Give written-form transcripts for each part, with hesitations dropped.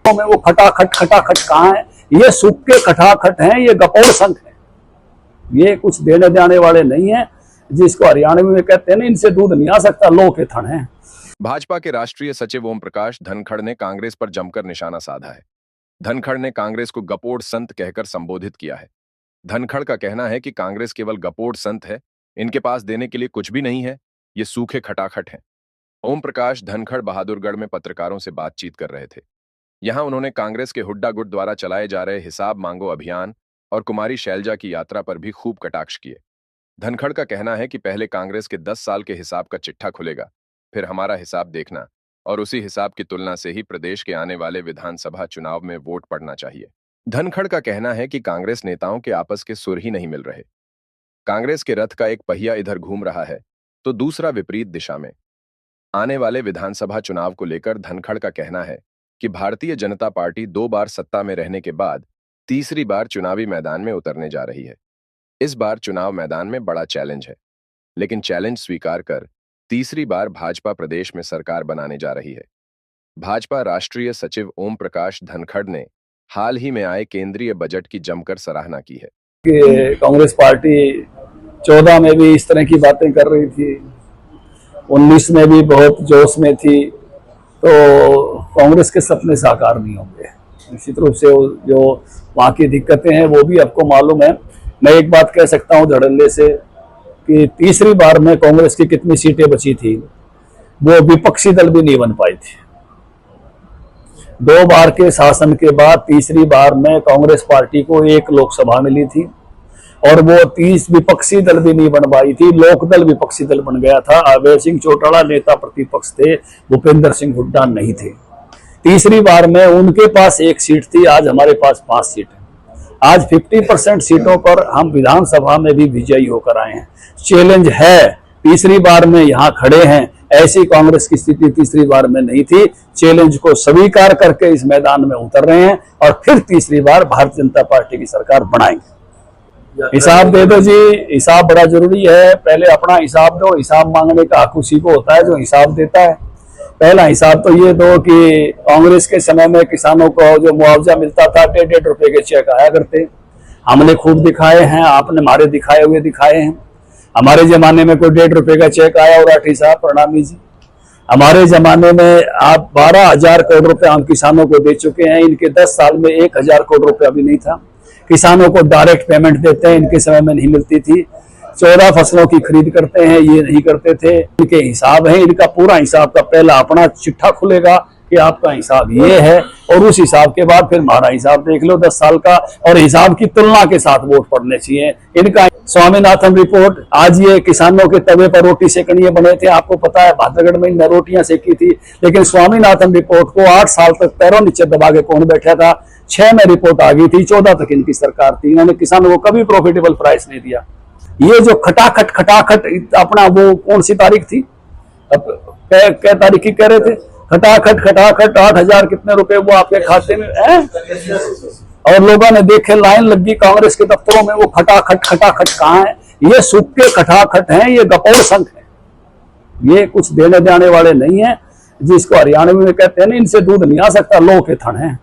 में वो खटाखट कहाँ है? ये सूख के खटाखट हैं, ये गपोड़ संख है, ये कुछ देने जाने वाले नहीं है। जिसको हरियाणवी में कहते हैं ना, इनसे दूध नहीं आ सकता, लो के थन है। भाजपा के राष्ट्रीय सचिव ओम प्रकाश धनखड़ ने कांग्रेस पर जमकर निशाना साधा है। धनखड़ ने कांग्रेस को गपोड़ संत कहकर संबोधित किया है। धनखड़ का कहना है कि कांग्रेस केवल गपोड़ संत है, इनके पास देने के लिए कुछ भी नहीं है, ये सूखे खटाखट हैं। ओम प्रकाश धनखड़ बहादुरगढ़ में पत्रकारों से बातचीत कर रहे थे। यहां उन्होंने कांग्रेस के हुड्डा गुट द्वारा चलाए जा रहे हिसाब मांगो अभियान और कुमारी शैलजा की यात्रा पर भी खूब कटाक्ष किए। धनखड़ का कहना है कि पहले कांग्रेस के 10 साल के हिसाब का चिट्ठा खुलेगा, फिर हमारा हिसाब देखना, और उसी हिसाब की तुलना से ही प्रदेश के आने वाले विधानसभा चुनाव में वोट पड़ना चाहिए। धनखड़ का कहना है कि कांग्रेस नेताओं के आपस के सुर ही नहीं मिल रहे। कांग्रेस के रथ का एक पहिया इधर घूम रहा है तो दूसरा विपरीत दिशा में। आने वाले विधानसभा चुनाव को लेकर धनखड़ का कहना है कि भारतीय जनता पार्टी 2 बार सत्ता में रहने के बाद तीसरी बार चुनावी मैदान में उतरने जा रही है। इस बार चुनाव मैदान में बड़ा चैलेंज है, लेकिन चैलेंज स्वीकार कर तीसरी बार भाजपा प्रदेश में सरकार बनाने जा रही है। भाजपा राष्ट्रीय सचिव ओम प्रकाश धनखड़ ने हाल ही में आए केंद्रीय बजट की जमकर सराहना की है। कांग्रेस पार्टी 14 में भी इस तरह की बातें कर रही थी, 19 में भी बहुत जोश में थी, तो कांग्रेस के सपने साकार नहीं होंगे। निश्चित रूप से जो वहाँ की दिक्कतें हैं वो भी आपको मालूम है। मैं एक बात कह सकता हूँ धड़ल्ले से कि तीसरी बार में कांग्रेस की कितनी सीटें बची थी, वो विपक्षी दल भी नहीं बन पाई थी। 2 बार के शासन के बाद तीसरी बार में कांग्रेस पार्टी को 1 लोकसभा मिली थी और वो 30 विपक्षी दल भी नहीं बन पाई थी, लोकदल विपक्षी दल बन गया था। अभय सिंह चौटाला नेता प्रतिपक्ष थे, भूपेंद्र सिंह हुड्डा नहीं थे। तीसरी बार में उनके पास 1 सीट थी, आज हमारे पास 5 सीट है। आज 50% सीटों पर हम विधानसभा में भी विजयी होकर आए हैं। चैलेंज है, तीसरी बार में यहाँ खड़े हैं, ऐसी कांग्रेस की स्थिति तीसरी बार में नहीं थी। चैलेंज को स्वीकार करके इस मैदान में उतर रहे हैं और फिर तीसरी बार भारतीय जनता पार्टी की सरकार बनाएंगे। हिसाब दे दो जी, हिसाब बड़ा जरूरी है। पहले अपना हिसाब दो। हिसाब मांगने का हक उसी को होता है जो हिसाब देता है। पहला हिसाब तो ये दो कि कांग्रेस के समय में किसानों को जो मुआवजा मिलता था 1.5 रुपए के चेक आया करते। हमने खूब दिखाए हैं, आपने हमारे दिखाए हुए दिखाए हैं। हमारे जमाने में कोई 1.5 रुपए का चेक आया और राठी साहब प्रणामी जी, हमारे जमाने में आप 12,000 करोड़ रुपए हम किसानों को दे चुके हैं। इनके 10 साल में 1,000 करोड़ रुपया भी नहीं था। किसानों को डायरेक्ट पेमेंट देते हैं, इनके समय में नहीं मिलती थी। 14 फसलों की खरीद करते हैं, ये नहीं करते थे। इनके हिसाब है, इनका पूरा हिसाब का पहला अपना चिट्ठा खुलेगा कि आपका हिसाब ये है और उस हिसाब के बाद फिर हमारा हिसाब देख लो 10 साल का, और हिसाब की तुलना के साथ वोट पड़ने चाहिए। इनका स्वामीनाथन रिपोर्ट, आज ये किसानों के तवे पर रोटी सेकनिए बने थे। आपको पता है भादरगढ़ में इन रोटियां सेकी थी, लेकिन स्वामीनाथन रिपोर्ट को 8 साल तक पैरों नीचे दबा के कौन बैठा था। 6 में रिपोर्ट आ गई थी, 14 तक इनकी सरकार थी। इन्होंने किसानों को कभी प्रॉफिटेबल प्राइस नहीं दिया। ये जो खटाखट अपना, वो कौन सी तारीख थी, क्या तारीख की कह रहे थे, खटाखट 8,000 कितने रुपए वो आपके खाते में है। और लोगों ने देखे, लाइन लगी कांग्रेस के दफ्तरों में, वो खटाखट कहाँ है? ये सूख के खटाखट हैं, ये गपोड़ संख है, ये कुछ देने जाने वाले नहीं है। जिसको हरियाणवी में कहते हैं ना, इनसे दूध नहीं आ सकता, लो के थन है।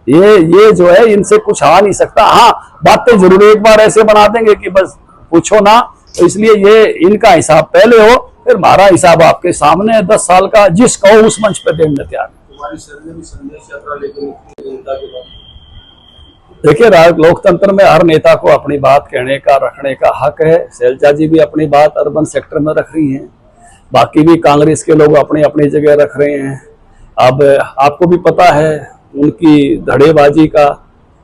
ये जो है, इनसे कुछ आ नहीं सकता। हाँ, बातें जरूर एक बार ऐसे बना देंगे कि बस पूछो ना। तो इसलिए ये इनका हिसाब पहले हो, फिर हमारा हिसाब आपके सामने है। 10 साल का जिस कहो उस मंच पर देने तैयार। देखिए, लोकतंत्र में हर नेता को अपनी बात कहने का, रखने का हक है। शैलजा जी भी अपनी बात अर्बन सेक्टर में रख रही हैं, बाकी भी कांग्रेस के लोग अपनी अपनी जगह रख रहे हैं। अब आपको भी पता है उनकी धड़ेबाजी का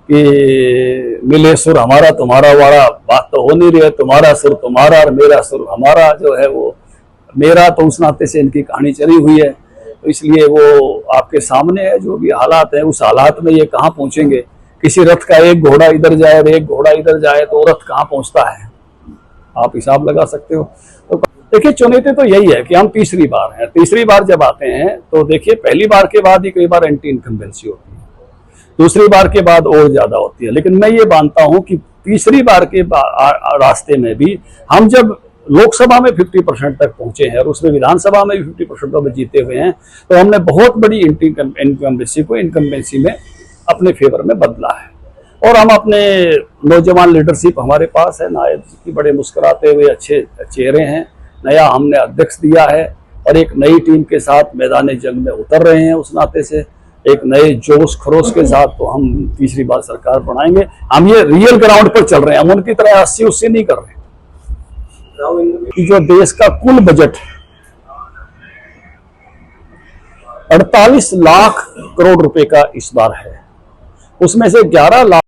कि मिले सुर हमारा तुम्हारा वाला, बात तो हो नहीं रही है। तुम्हारा सुर तुम्हारा और मेरा सुर हमारा जो है वो मेरा, तो उस नाते से इनकी कहानी चली हुई है। तो इसलिए वो आपके सामने है, जो भी हालात है उस हालात में ये कहाँ पहुंचेंगे। किसी रथ का एक घोड़ा इधर जाए और एक घोड़ा इधर जाए तो रथ कहाँ पहुंचता है, आप हिसाब लगा सकते हो। तो देखिए, चुनौती तो यही है कि हम तीसरी बार हैं। तीसरी बार जब आते हैं तो देखिए, पहली बार के बाद ही कई बार एंटी इनकम्बेंसी होती है, दूसरी बार के बाद और ज्यादा होती है। लेकिन मैं ये मानता हूं कि तीसरी बार के रास्ते में भी हम जब लोकसभा में 50% तक पहुंचे हैं और उसमें विधानसभा में भी 50% में जीते हुए हैं, तो हमने बहुत बड़ी इनकम्बेंसी को इनकम्बेंसी में अपने फेवर में बदला है। और हम अपने नौजवान लीडरशिप हमारे पास है, नायब की बड़े मुस्कुराते हुए अच्छे चेहरे हैं, नया हमने अध्यक्ष दिया है और एक नई टीम के साथ मैदान जंग में उतर रहे हैं। उस नाते से एक नए जोश खरोश के साथ तो हम तीसरी बार सरकार बनाएंगे। हम ये रियल ग्राउंड पर चल रहे हैं, हम उनकी तरह 80-80 नहीं कर रहे। जो देश का कुल बजट 48 लाख करोड़ रुपए का इस बार है, उसमें से 11 लाख